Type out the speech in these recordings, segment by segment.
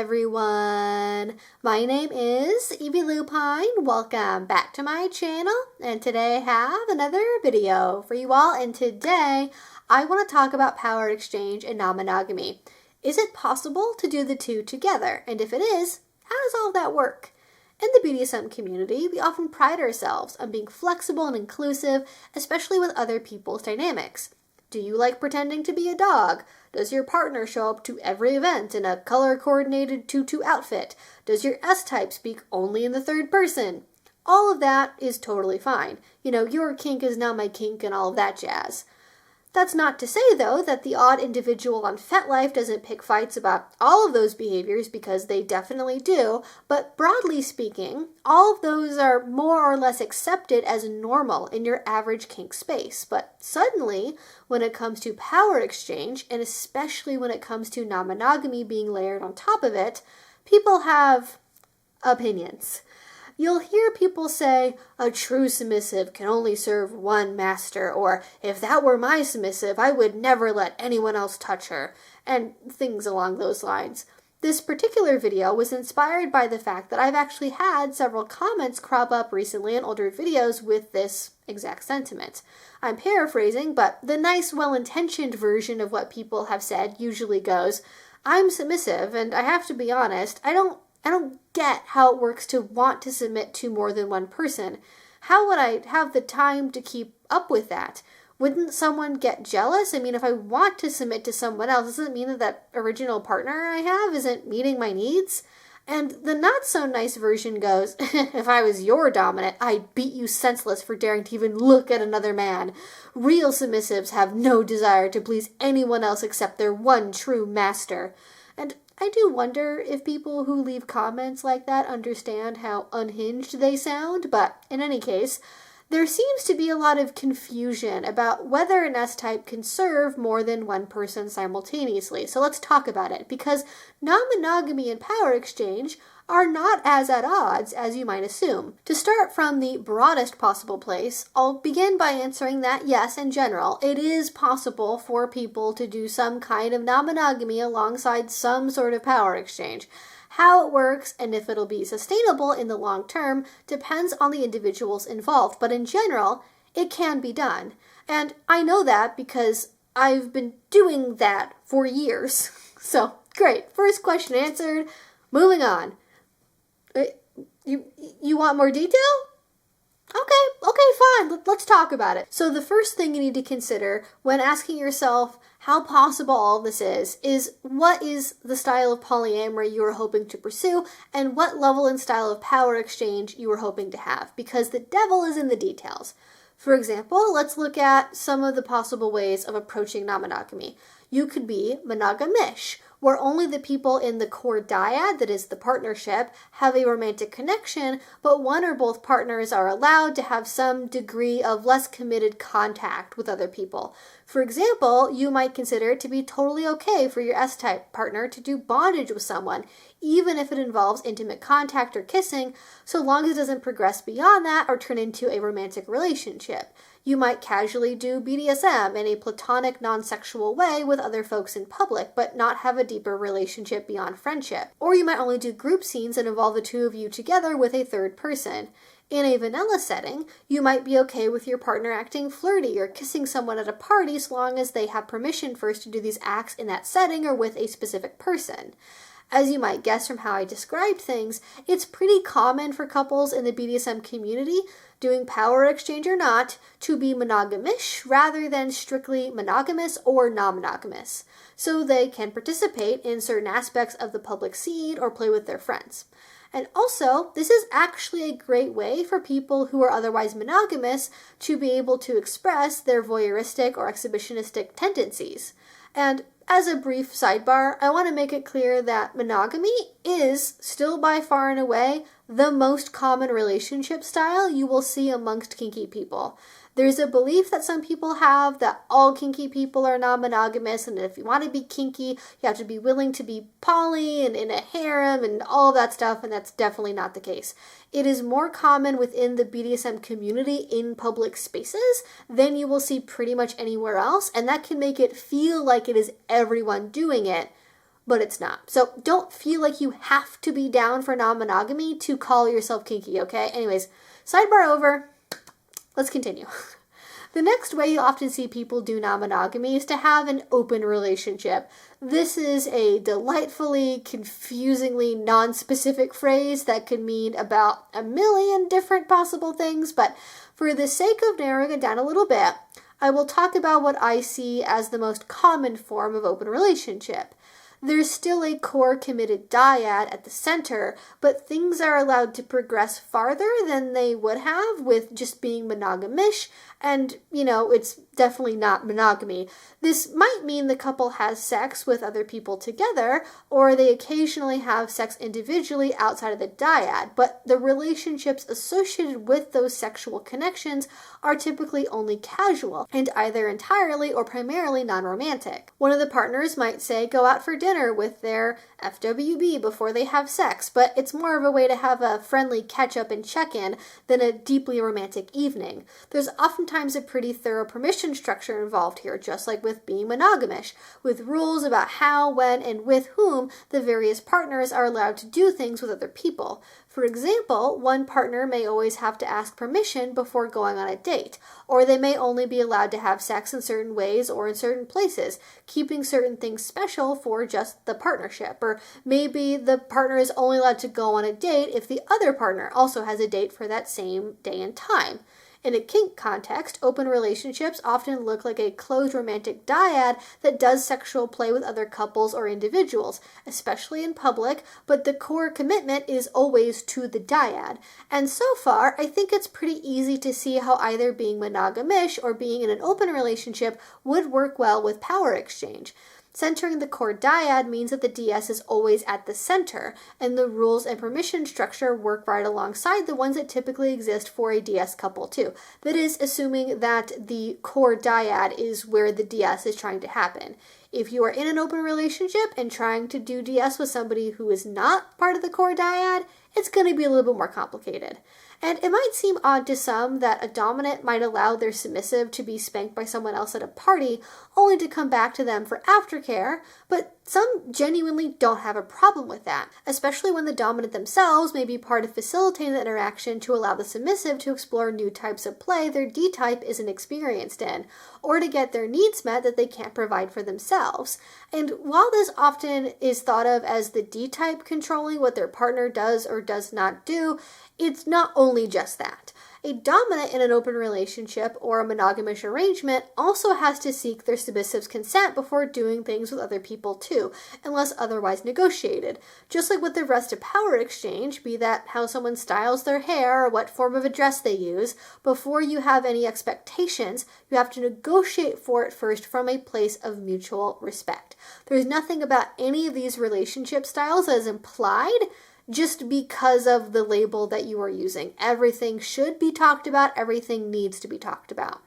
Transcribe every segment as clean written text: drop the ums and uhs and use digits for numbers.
everyone. My name is Evie Lupine. Welcome back to my channel, and today I have another video for you all, and today I want to talk about power exchange and non-monogamy. Is it possible to do the two together? And if it is, how does all of that work? In the BDSM community, we often pride ourselves on being flexible and inclusive, especially with other people's dynamics. Do you like pretending to be a dog? Does your partner show up to every event in a color-coordinated tutu outfit? Does your S-type speak only in the third person? All of that is totally fine. You know, your kink is now my kink and all of that jazz. That's not to say, though, that the odd individual on FetLife doesn't pick fights about all of those behaviors, because they definitely do, but broadly speaking, all of those are more or less accepted as normal in your average kink space. But suddenly, when it comes to power exchange, and especially when it comes to non-monogamy being layered on top of it, people have opinions. You'll hear people say, a true submissive can only serve one master, or if that were my submissive, I would never let anyone else touch her, and things along those lines. This particular video was inspired by the fact that I've actually had several comments crop up recently in older videos with this exact sentiment. I'm paraphrasing, but the nice, well-intentioned version of what people have said usually goes, I'm submissive, and I have to be honest, I don't get how it works to want to submit to more than one person. How would I have the time to keep up with that? Wouldn't someone get jealous? I mean, if I want to submit to someone else, doesn't it mean that that original partner I have isn't meeting my needs? And the not-so-nice version goes, if I was your dominant, I'd beat you senseless for daring to even look at another man. Real submissives have no desire to please anyone else except their one true master. And I do wonder if people who leave comments like that understand how unhinged they sound, but in any case, there seems to be a lot of confusion about whether an S-type can serve more than one person simultaneously. So let's talk about it, because non-monogamy and power exchange are not as at odds as you might assume. To start from the broadest possible place, I'll begin by answering that yes, in general, it is possible for people to do some kind of non-monogamy alongside some sort of power exchange. How it works and if it'll be sustainable in the long term depends on the individuals involved, but in general, it can be done. And I know that because I've been doing that for years. So, great. First question answered. Moving on. You want more detail? Okay, fine. Let's talk about it. So the first thing you need to consider when asking yourself how possible all this is what is the style of polyamory you are hoping to pursue, and what level and style of power exchange you are hoping to have, because the devil is in the details. For example, let's look at some of the possible ways of approaching non-monogamy. You could be monogamish, where only the people in the core dyad, that is the partnership, have a romantic connection, but one or both partners are allowed to have some degree of less committed contact with other people. For example, you might consider it to be totally okay for your S-type partner to do bondage with someone, even if it involves intimate contact or kissing, so long as it doesn't progress beyond that or turn into a romantic relationship. You might casually do BDSM in a platonic, non-sexual way with other folks in public, but not have a deeper relationship beyond friendship. Or you might only do group scenes that involve the two of you together with a third person. In a vanilla setting, you might be okay with your partner acting flirty or kissing someone at a party so long as they have permission first to do these acts in that setting or with a specific person. As you might guess from how I described things, it's pretty common for couples in the BDSM community, doing power exchange or not, to be monogamish rather than strictly monogamous or non-monogamous, so they can participate in certain aspects of the public scene or play with their friends. And also, this is actually a great way for people who are otherwise monogamous to be able to express their voyeuristic or exhibitionistic tendencies. And as a brief sidebar, I want to make it clear that monogamy is still by far and away the most common relationship style you will see amongst kinky people. There's a belief that some people have that all kinky people are non-monogamous, and if you want to be kinky, you have to be willing to be poly and in a harem and all that stuff, and that's definitely not the case. It is more common within the BDSM community in public spaces than you will see pretty much anywhere else, and that can make it feel like it is everyone doing it, but it's not. So don't feel like you have to be down for non-monogamy to call yourself kinky, okay? Anyways, sidebar over. Let's continue. The next way you often see people do non-monogamy is to have an open relationship. This is a delightfully, confusingly non-specific phrase that could mean about a million different possible things, but for the sake of narrowing it down a little bit, I will talk about what I see as the most common form of open relationship. There's still a core committed dyad at the center, but things are allowed to progress farther than they would have with just being monogamish, and, it's definitely not monogamy. This might mean the couple has sex with other people together, or they occasionally have sex individually outside of the dyad, but the relationships associated with those sexual connections are typically only casual, and either entirely or primarily non-romantic. One of the partners might say go out for dinner with their FWB before they have sex, but it's more of a way to have a friendly catch-up and check-in than a deeply romantic evening. There's oftentimes a pretty thorough permission structure involved here, just like with being monogamish, with rules about how, when, and with whom the various partners are allowed to do things with other people. For example, one partner may always have to ask permission before going on a date, or they may only be allowed to have sex in certain ways or in certain places, keeping certain things special for just the partnership. Or maybe the partner is only allowed to go on a date if the other partner also has a date for that same day and time. In a kink context, open relationships often look like a closed romantic dyad that does sexual play with other couples or individuals, especially in public, but the core commitment is always to the dyad. And so far, I think it's pretty easy to see how either being monogamish or being in an open relationship would work well with power exchange. Centering the core dyad means that the DS is always at the center, and the rules and permission structure work right alongside the ones that typically exist for a DS couple too. That is, assuming that the core dyad is where the DS is trying to happen. If you are in an open relationship and trying to do DS with somebody who is not part of the core dyad, it's going to be a little bit more complicated. And it might seem odd to some that a dominant might allow their submissive to be spanked by someone else at a party, only to come back to them for aftercare, but some genuinely don't have a problem with that, especially when the dominant themselves may be part of facilitating the interaction to allow the submissive to explore new types of play their D-type isn't experienced in, or to get their needs met that they can't provide for themselves. And while this often is thought of as the D-type controlling what their partner does or does not do, it's not only just that. A dominant in an open relationship or a monogamish arrangement also has to seek their submissive's consent before doing things with other people too, unless otherwise negotiated. Just like with the rest of power exchange, be that how someone styles their hair or what form of a dress they use, before you have any expectations, you have to negotiate for it first from a place of mutual respect. There's nothing about any of these relationship styles that is implied just because of the label that you are using. Everything should be talked about, everything needs to be talked about.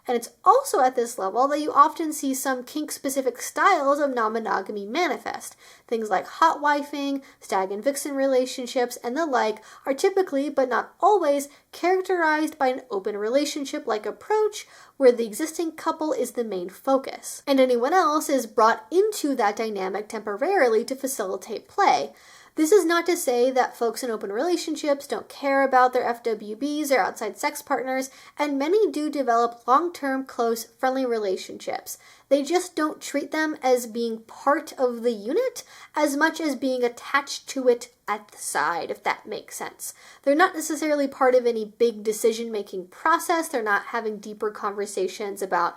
And it's also at this level that you often see some kink-specific styles of non-monogamy manifest. Things like hot wifing, stag and vixen relationships, and the like are typically, but not always, characterized by an open relationship-like approach where the existing couple is the main focus, and anyone else is brought into that dynamic temporarily to facilitate play. This is not to say that folks in open relationships don't care about their FWBs or outside sex partners, and many do develop long-term, close, friendly relationships. They just don't treat them as being part of the unit as much as being attached to it at the side, if that makes sense. They're not necessarily part of any big decision-making process. They're not having deeper conversations about,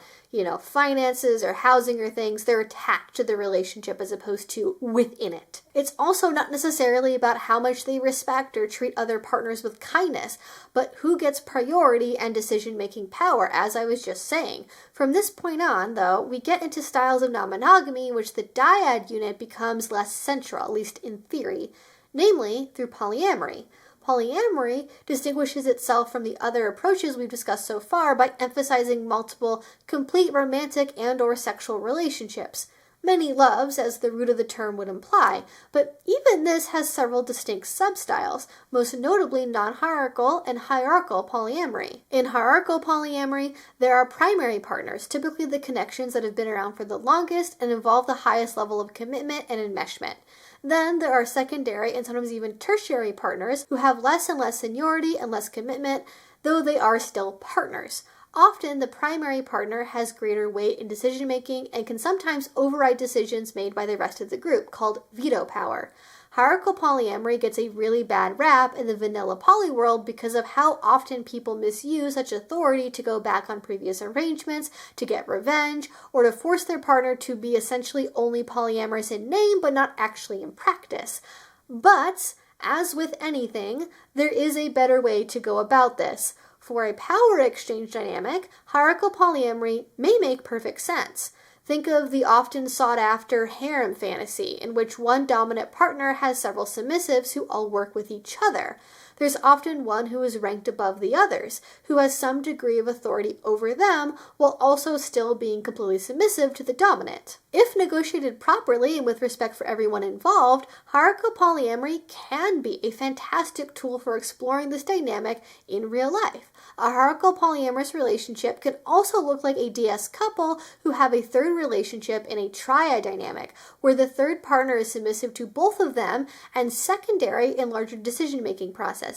finances or housing or things. They're attached to the relationship as opposed to within it. It's also not necessarily about how much they respect or treat other partners with kindness, but who gets priority and decision-making power, as I was just saying. From this point on, though, we get into styles of non-monogamy in which the dyad unit becomes less central, at least in theory, namely through polyamory. Polyamory distinguishes itself from the other approaches we've discussed so far by emphasizing multiple, complete romantic and/or sexual relationships. many loves, as the root of the term would imply, but even this has several distinct substyles, most notably non-hierarchical and hierarchical polyamory. In hierarchical polyamory, there are primary partners, typically the connections that have been around for the longest and involve the highest level of commitment and enmeshment. Then there are secondary and sometimes even tertiary partners who have less and less seniority and less commitment, though they are still partners. Often, the primary partner has greater weight in decision-making and can sometimes override decisions made by the rest of the group, called veto power. Hierarchical polyamory gets a really bad rap in the vanilla poly world because of how often people misuse such authority to go back on previous arrangements, to get revenge, or to force their partner to be essentially only polyamorous in name but not actually in practice. But, as with anything, there is a better way to go about this. For a power exchange dynamic, hierarchical polyamory may make perfect sense. Think of the often sought-after harem fantasy, in which one dominant partner has several submissives who all work with each other. There's often one who is ranked above the others, who has some degree of authority over them, while also still being completely submissive to the dominant. If negotiated properly and with respect for everyone involved, hierarchical polyamory can be a fantastic tool for exploring this dynamic in real life. A hierarchical polyamorous relationship can also look like a DS couple who have a third relationship in a triad dynamic, where the third partner is submissive to both of them and secondary in larger decision-making processes.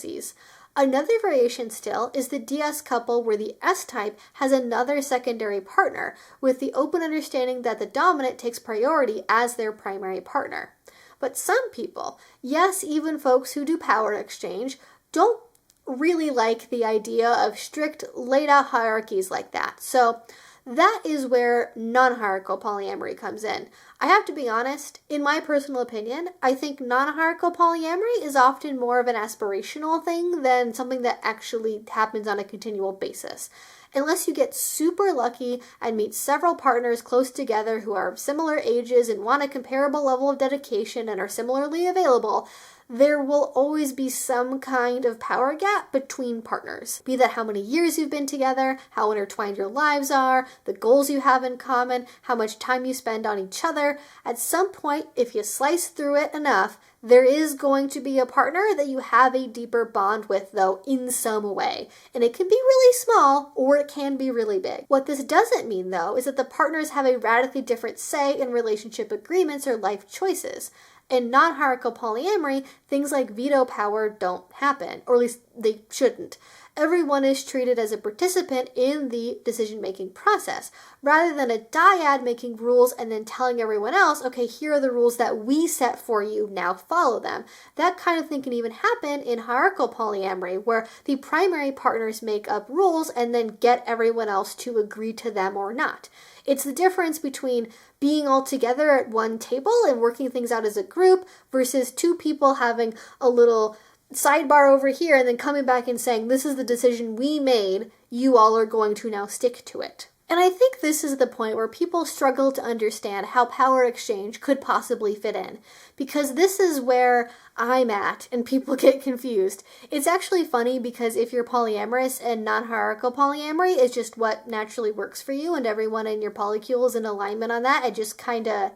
Another variation still is the DS couple where the S-type has another secondary partner, with the open understanding that the dominant takes priority as their primary partner. But some people, yes, even folks who do power exchange, don't really like the idea of strict laid out hierarchies like that. So that is where non-hierarchical polyamory comes in. I have to be honest, in my personal opinion, I think non-hierarchical polyamory is often more of an aspirational thing than something that actually happens on a continual basis. Unless you get super lucky and meet several partners close together who are of similar ages and want a comparable level of dedication and are similarly available, there will always be some kind of power gap between partners. Be that how many years you've been together, how intertwined your lives are, the goals you have in common, how much time you spend on each other. At some point, if you slice through it enough, there is going to be a partner that you have a deeper bond with, though, in some way. And it can be really small, or it can be really big. What this doesn't mean, though, is that the partners have a radically different say in relationship agreements or life choices. In non-hierarchical polyamory, things like veto power don't happen, or at least they shouldn't. Everyone is treated as a participant in the decision-making process, rather than a dyad making rules and then telling everyone else, okay, here are the rules that we set for you, now follow them. That kind of thing can even happen in hierarchical polyamory, where the primary partners make up rules and then get everyone else to agree to them or not. It's the difference between being all together at one table and working things out as a group versus two people having a little sidebar over here and then coming back and saying, this is the decision we made, you all are going to now stick to it. And I think this is the point where people struggle to understand how power exchange could possibly fit in, because this is where I'm at and people get confused. It's actually funny because if you're polyamorous and non-hierarchical polyamory is just what naturally works for you and everyone in your polycule is in alignment on that, it just kind of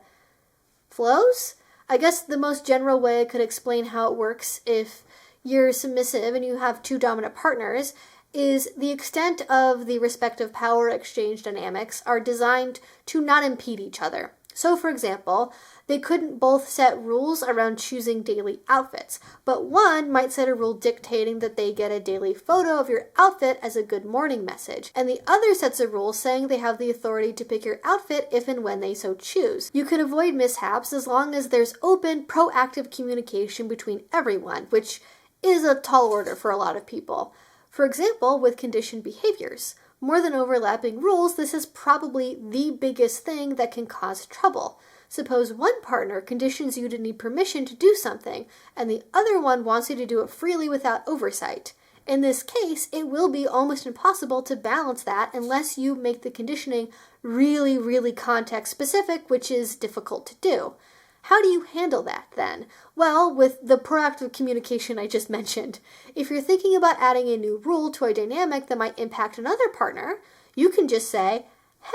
flows. I guess the most general way I could explain how it works if you're submissive and you have two dominant partners is the extent of the respective power exchange dynamics are designed to not impede each other. So, for example, they couldn't both set rules around choosing daily outfits, but one might set a rule dictating that they get a daily photo of your outfit as a good morning message, and the other sets a rule saying they have the authority to pick your outfit if and when they so choose. You can avoid mishaps as long as there's open, proactive communication between everyone, which is a tall order for a lot of people. For example, with conditioned behaviors. More than overlapping rules, this is probably the biggest thing that can cause trouble. Suppose one partner conditions you to need permission to do something, and the other one wants you to do it freely without oversight. In this case, it will be almost impossible to balance that unless you make the conditioning really, really context-specific, which is difficult to do. How do you handle that, then? Well, with the proactive communication I just mentioned. If you're thinking about adding a new rule to a dynamic that might impact another partner, you can just say,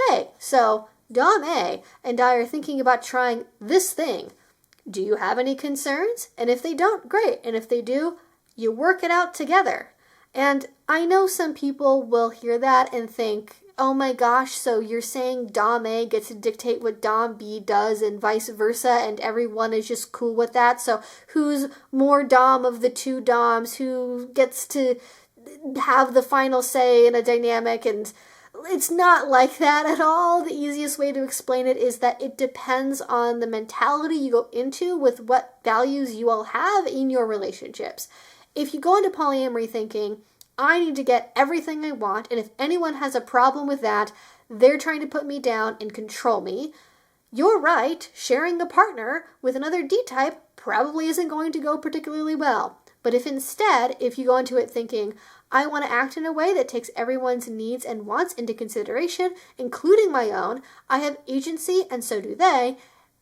hey, so Dom A and I are thinking about trying this thing. Do you have any concerns? And if they don't, great. And if they do, you work it out together. And I know some people will hear that and think, oh my gosh, so you're saying Dom A gets to dictate what Dom B does and vice versa, and everyone is just cool with that? So who's more Dom of the two Doms? Who gets to have the final say in a dynamic? And it's not like that at all. The easiest way to explain it is that it depends on the mentality you go into with what values you all have in your relationships. If you go into polyamory thinking, I need to get everything I want, and if anyone has a problem with that, they're trying to put me down and control me, you're right, sharing a partner with another D-type probably isn't going to go particularly well. But if you go into it thinking, I want to act in a way that takes everyone's needs and wants into consideration, including my own, I have agency and so do they,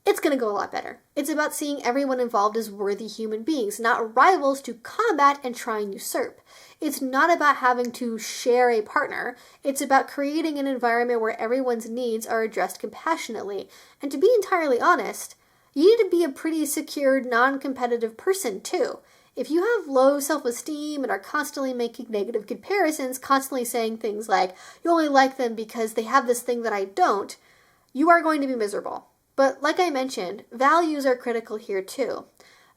it's going to go a lot better. It's about seeing everyone involved as worthy human beings, not rivals to combat and try and usurp. It's not about having to share a partner. It's about creating an environment where everyone's needs are addressed compassionately. And to be entirely honest, you need to be a pretty secure, non-competitive person too. If you have low self-esteem and are constantly making negative comparisons, constantly saying things like, you only like them because they have this thing that I don't, you are going to be miserable. But like I mentioned, values are critical here too.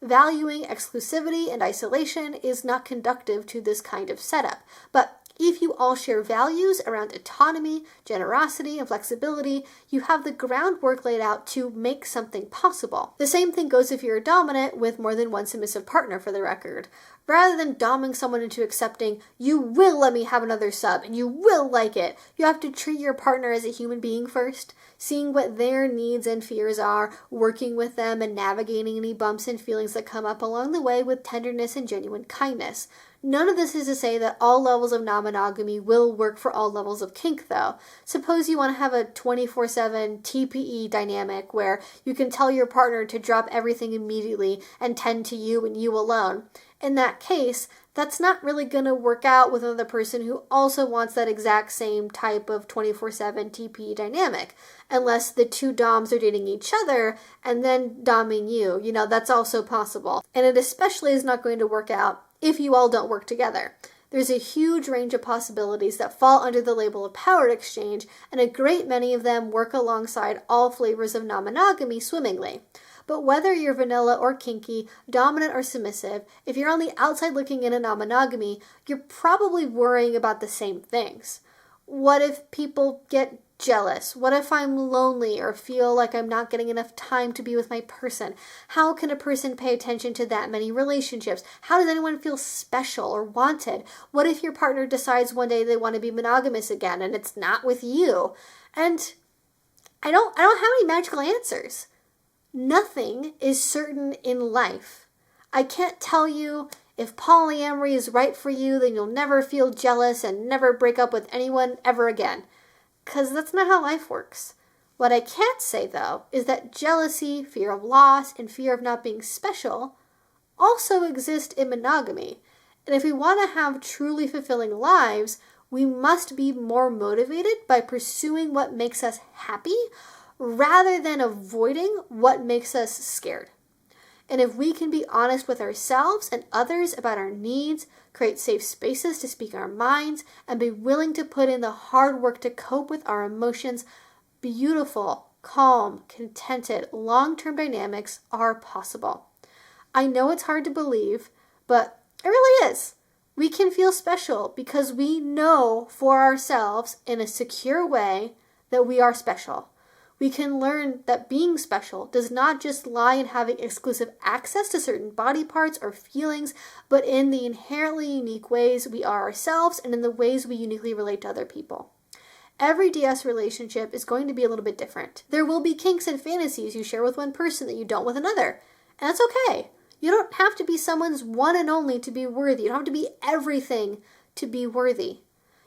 Valuing exclusivity and isolation is not conducive to this kind of setup. But if you all share values around autonomy, generosity, and flexibility, you have the groundwork laid out to make something possible. The same thing goes if you're a dominant with more than one submissive partner, for the record. Rather than doming someone into accepting, you will let me have another sub and you will like it, you have to treat your partner as a human being first, seeing what their needs and fears are, working with them and navigating any bumps and feelings that come up along the way with tenderness and genuine kindness. None of this is to say that all levels of non-monogamy will work for all levels of kink, though. Suppose you want to have a 24/7 TPE dynamic where you can tell your partner to drop everything immediately and tend to you and you alone. In that case, that's not really going to work out with another person who also wants that exact same type of 24/7 TPE dynamic, unless the two doms are dating each other and then doming you. That's also possible. And it especially is not going to work out if you all don't work together. There's a huge range of possibilities that fall under the label of power exchange, and a great many of them work alongside all flavors of non-monogamy swimmingly. But whether you're vanilla or kinky, dominant or submissive, if you're on the outside looking in at non-monogamy, you're probably worrying about the same things. What if people get jealous? What if I'm lonely or feel like I'm not getting enough time to be with my person? How can a person pay attention to that many relationships? How does anyone feel special or wanted? What if your partner decides one day they want to be monogamous again and it's not with you? And I don't have any magical answers. Nothing is certain in life. I can't tell you if polyamory is right for you, then you'll never feel jealous and never break up with anyone ever again. Because that's not how life works. What I can't say, though, is that jealousy, fear of loss, and fear of not being special also exist in monogamy. And if we want to have truly fulfilling lives, we must be more motivated by pursuing what makes us happy rather than avoiding what makes us scared. And if we can be honest with ourselves and others about our needs, create safe spaces to speak our minds, and be willing to put in the hard work to cope with our emotions, beautiful, calm, contented, long-term dynamics are possible. I know it's hard to believe, but it really is. We can feel special because we know for ourselves in a secure way that we are special. We can learn that being special does not just lie in having exclusive access to certain body parts or feelings, but in the inherently unique ways we are ourselves and in the ways we uniquely relate to other people. Every DS relationship is going to be a little bit different. There will be kinks and fantasies you share with one person that you don't with another, and that's okay. You don't have to be someone's one and only to be worthy. You don't have to be everything to be worthy.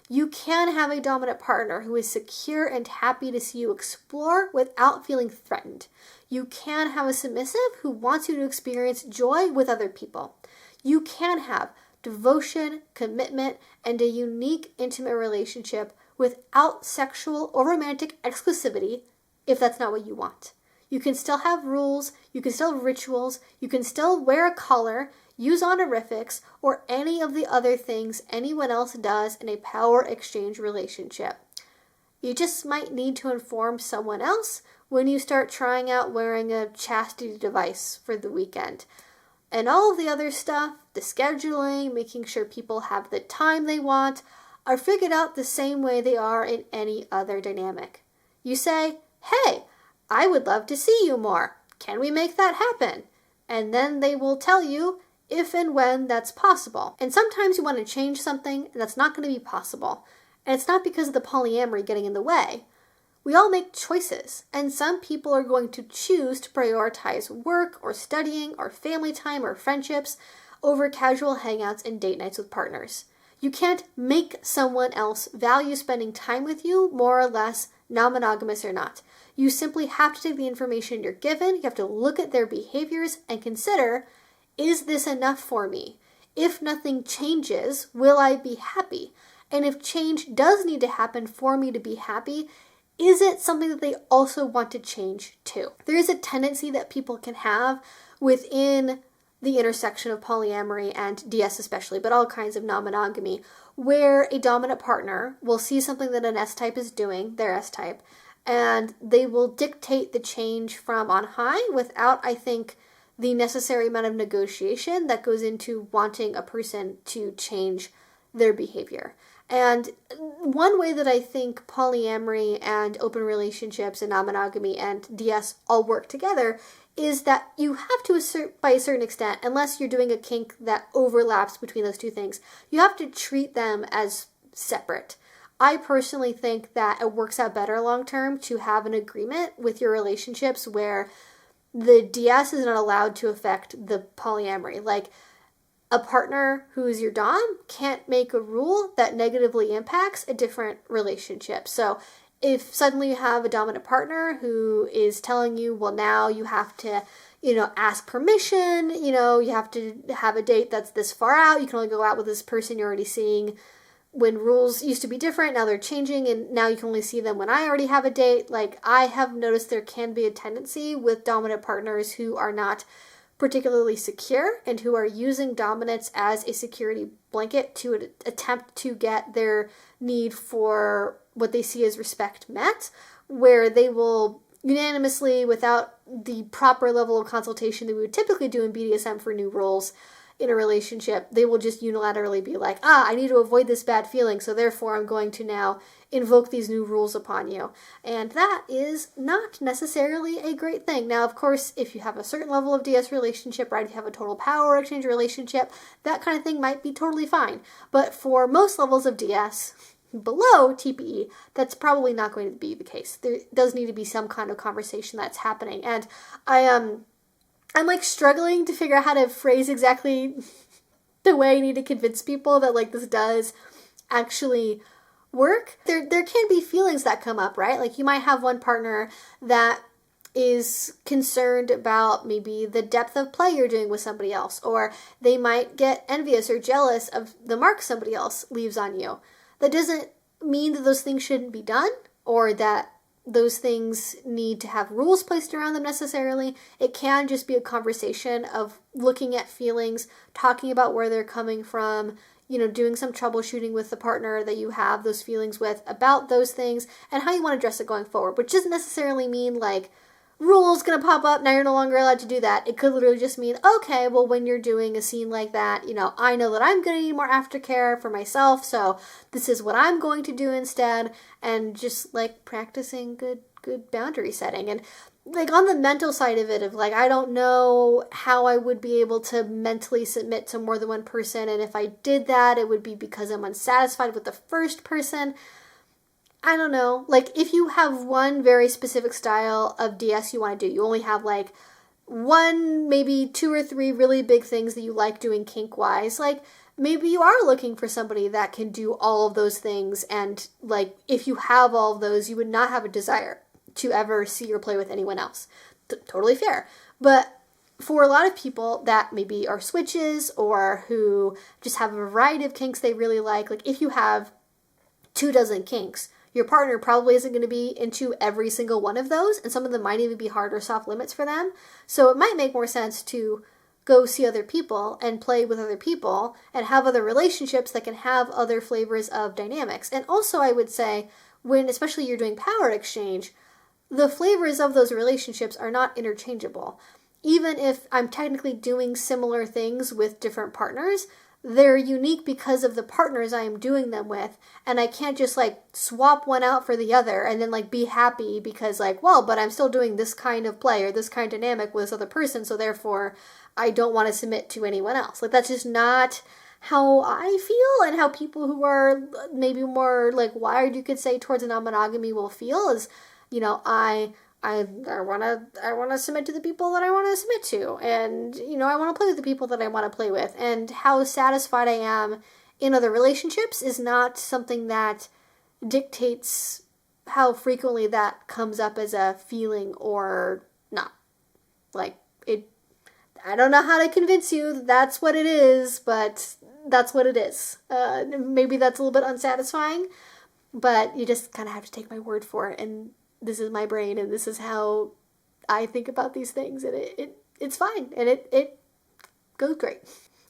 You can have a dominant partner who is secure and happy to see you explore without feeling threatened. You can have a submissive who wants you to experience joy with other people. You can have devotion, commitment, and a unique, intimate relationship without sexual or romantic exclusivity if that's not what you want. You can still have rules, you can still have rituals, you can still wear a collar, use honorifics, or any of the other things anyone else does in a power exchange relationship. You just might need to inform someone else when you start trying out wearing a chastity device for the weekend. And all of the other stuff, the scheduling, making sure people have the time they want, are figured out the same way they are in any other dynamic. You say, hey, I would love to see you more. Can we make that happen? And then they will tell you if and when that's possible. And sometimes you want to change something and that's not going to be possible. And it's not because of the polyamory getting in the way. We all make choices, and some people are going to choose to prioritize work or studying or family time or friendships over casual hangouts and date nights with partners. You can't make someone else value spending time with you, more or less, non-monogamous or not. You simply have to take the information you're given, you have to look at their behaviors and consider, is this enough for me? If nothing changes, will I be happy? And if change does need to happen for me to be happy, is it something that they also want to change too? There is a tendency that people can have within the intersection of polyamory and DS especially, but all kinds of non-monogamy, where a dominant partner will see something that an S-type is doing, their S-type, and they will dictate the change from on high without, I think, the necessary amount of negotiation that goes into wanting a person to change their behavior. And one way that I think polyamory and open relationships and non-monogamy and DS all work together is that you have to, by a certain extent, unless you're doing a kink that overlaps between those two things, you have to treat them as separate. I personally think that it works out better long-term to have an agreement with your relationships where the DS is not allowed to affect the polyamory. Like, a partner who is your dom can't make a rule that negatively impacts a different relationship. So if suddenly you have a dominant partner who is telling you, well, now you have to, ask permission, you have to have a date that's this far out, you can only go out with this person you're already seeing when rules used to be different, now they're changing, and now you can only see them when I already have a date. Like, I have noticed there can be a tendency with dominant partners who are not particularly secure and who are using dominance as a security blanket to attempt to get their need for what they see as respect met, where they will unanimously, without the proper level of consultation that we would typically do in BDSM for new rules in a relationship, they will just unilaterally be like, I need to avoid this bad feeling, so therefore I'm going to now invoke these new rules upon you. And that is not necessarily a great thing. Now, of course, if you have a certain level of DS relationship, right, if you have a total power exchange relationship, that kind of thing might be totally fine. But for most levels of DS below TPE, that's probably not going to be the case. There does need to be some kind of conversation that's happening. And I'm like struggling to figure out how to phrase exactly the way I need to convince people that like this does actually work. There can be feelings that come up, right? Like you might have one partner that is concerned about maybe the depth of play you're doing with somebody else, or they might get envious or jealous of the mark somebody else leaves on you. That doesn't mean that those things shouldn't be done or that those things need to have rules placed around them necessarily. It can just be a conversation of looking at feelings, talking about where they're coming from, doing some troubleshooting with the partner that you have those feelings with about those things and how you want to address it going forward, which doesn't necessarily mean like rules gonna pop up, now you're no longer allowed to do that. It could literally just mean, okay, well, when you're doing a scene like that, I know that I'm gonna need more aftercare for myself, so this is what I'm going to do instead, and just like practicing good boundary setting. And like on the mental side of it, of like, I don't know how I would be able to mentally submit to more than one person, and if I did that, it would be because I'm unsatisfied with the first person. I don't know, like if you have one very specific style of DS you want to do, you only have like one, maybe 2 or 3 really big things that you like doing kink-wise, like maybe you are looking for somebody that can do all of those things, and like if you have all of those, you would not have a desire to ever see or play with anyone else. Totally fair. But for a lot of people that maybe are switches or who just have a variety of kinks they really like if you have 24 kinks, your partner probably isn't going to be into every single one of those, and some of them might even be hard or soft limits for them. So it might make more sense to go see other people and play with other people and have other relationships that can have other flavors of dynamics. And also, I would say, when especially you're doing power exchange, the flavors of those relationships are not interchangeable. Even if I'm technically doing similar things with different partners, they're unique because of the partners I am doing them with, and I can't just like swap one out for the other and then like be happy because like, well, but I'm still doing this kind of play or this kind of dynamic with this other person, so therefore I don't want to submit to anyone else. Like, that's just not how I feel, and how people who are maybe more like wired, you could say, towards a non-monogamy will feel is, you know, I want to submit to the people that I want to submit to, and you know, I want to play with the people that I want to play with, and how satisfied I am in other relationships is not something that dictates how frequently that comes up as a feeling or not. Like, it, I don't know how to convince you that that's what it is, but that's what it is. Maybe that's a little bit unsatisfying, but you just kind of have to take my word for it, and this is my brain, and this is how I think about these things, and it's fine, and it goes great.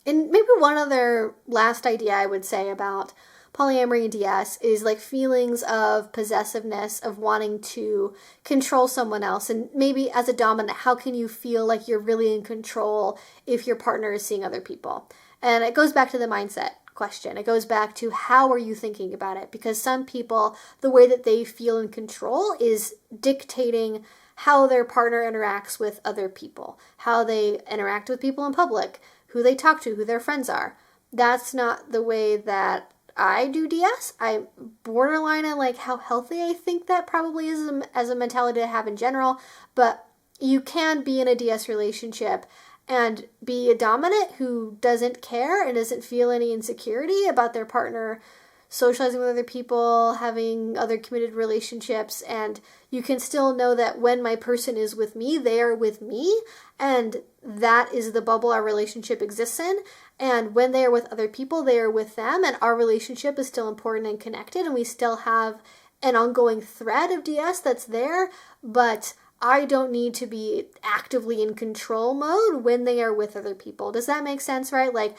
And maybe one other last idea I would say about polyamory and DS is like feelings of possessiveness, of wanting to control someone else. And maybe as a dominant, how can you feel like you're really in control if your partner is seeing other people? And it goes back to the mindset question. It goes back to how are you thinking about it? Because some people, the way that they feel in control is dictating how their partner interacts with other people, how they interact with people in public, who they talk to, who their friends are. That's not the way that I do DS. I'm borderline on like how healthy I think that probably is as a mentality to have in general, but you can be in a DS relationship and be a dominant who doesn't care and doesn't feel any insecurity about their partner socializing with other people, having other committed relationships, and you can still know that when my person is with me, they are with me, and that is the bubble our relationship exists in, and when they are with other people, they are with them, and our relationship is still important and connected, and we still have an ongoing thread of DS that's there, but I don't need to be actively in control mode when they are with other people. Does that make sense, right? Like,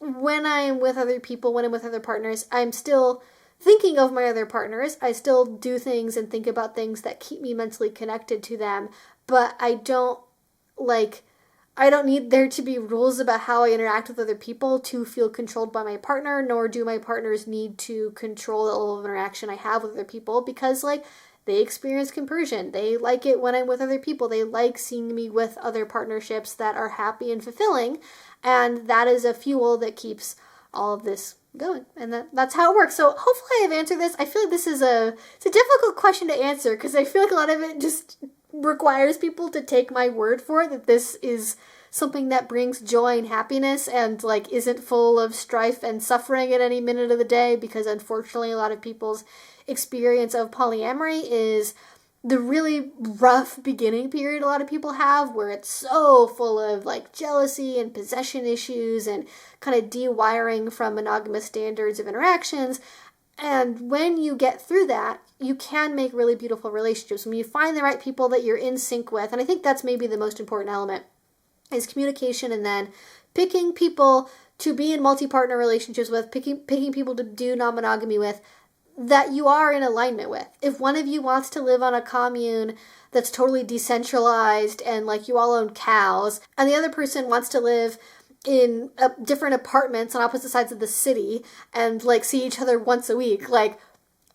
when I'm with other people, when I'm with other partners, I'm still thinking of my other partners. I still do things and think about things that keep me mentally connected to them, but I don't need there to be rules about how I interact with other people to feel controlled by my partner, nor do my partners need to control the level of interaction I have with other people, because like, they experience compersion. They like it when I'm with other people. They like seeing me with other partnerships that are happy and fulfilling. And that is a fuel that keeps all of this going. And that's how it works. So hopefully I've answered this. I feel like this is it's a difficult question to answer because I feel like a lot of it just requires people to take my word for it, that this is something that brings joy and happiness and like isn't full of strife and suffering at any minute of the day, because unfortunately a lot of people's experience of polyamory is the really rough beginning period a lot of people have, where it's so full of like jealousy and possession issues and kind of de-wiring from monogamous standards of interactions. And when you get through that, you can make really beautiful relationships. When you find the right people that you're in sync with, and I think that's maybe the most important element, is communication, and then picking people to be in multi-partner relationships with, picking people to do non-monogamy with, that you are in alignment with. If one of you wants to live on a commune that's totally decentralized and like you all own cows, and the other person wants to live in different apartments on opposite sides of the city and like see each other once a week, like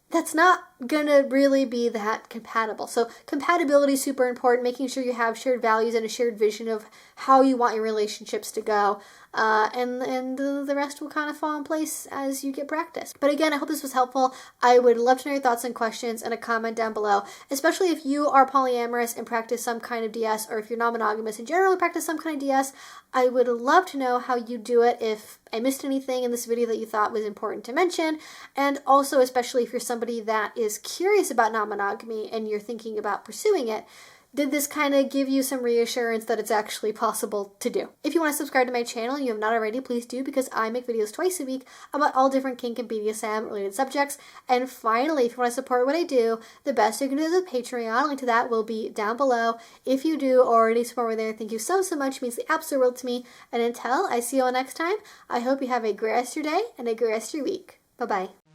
that's not gonna really be that compatible. So compatibility is super important, making sure you have shared values and a shared vision of how you want your relationships to go. And the rest will kind of fall in place as you get practice. But again, I hope this was helpful. I would love to know your thoughts and questions in a comment down below, especially if you are polyamorous and practice some kind of DS, or if you're non-monogamous and generally practice some kind of DS. I would love to know how you do it, if I missed anything in this video that you thought was important to mention, and also especially if you're somebody that is curious about non-monogamy and you're thinking about pursuing it, did this kind of give you some reassurance that it's actually possible to do? If you want to subscribe to my channel, you have not already, please do, because I make videos twice a week about all different kink and BDSM related subjects. And finally, if you want to support what I do, the best you can do is a Patreon. Link to that will be down below. If you do already support me there, thank you so much. It means the absolute world to me. And until I see you all next time, I hope you have a great rest of your day and a great rest of your week. Bye-bye.